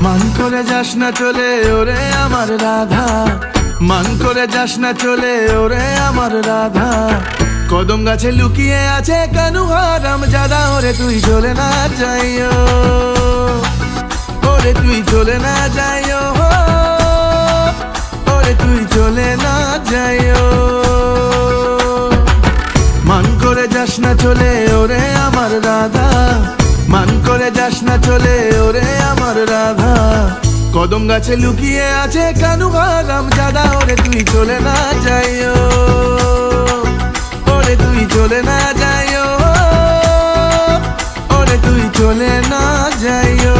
মান করে যাস না চলে ওরে আমার রাধা, মান করে যাস না চলে ওরে আমার রাধা। কদম গাছে লুকিয়ে আছে কানু হারাম জাদা, ওরে তুই চলে না যাইও, ওরে তুই চলে না যাইও, ওরে তুই চলে না যাইও। মান করে যাস না চলে ওরে আমার রাধা, মান করে যাস না চলে ওরে আমার রাধা। কদম গাছে লুকিয়ে আছে কানু হারাম জাদা, ওরে তুই চলে না যাইও, ওরে তুই চলে না যাইও, ওরে তুই চলে না যাইও।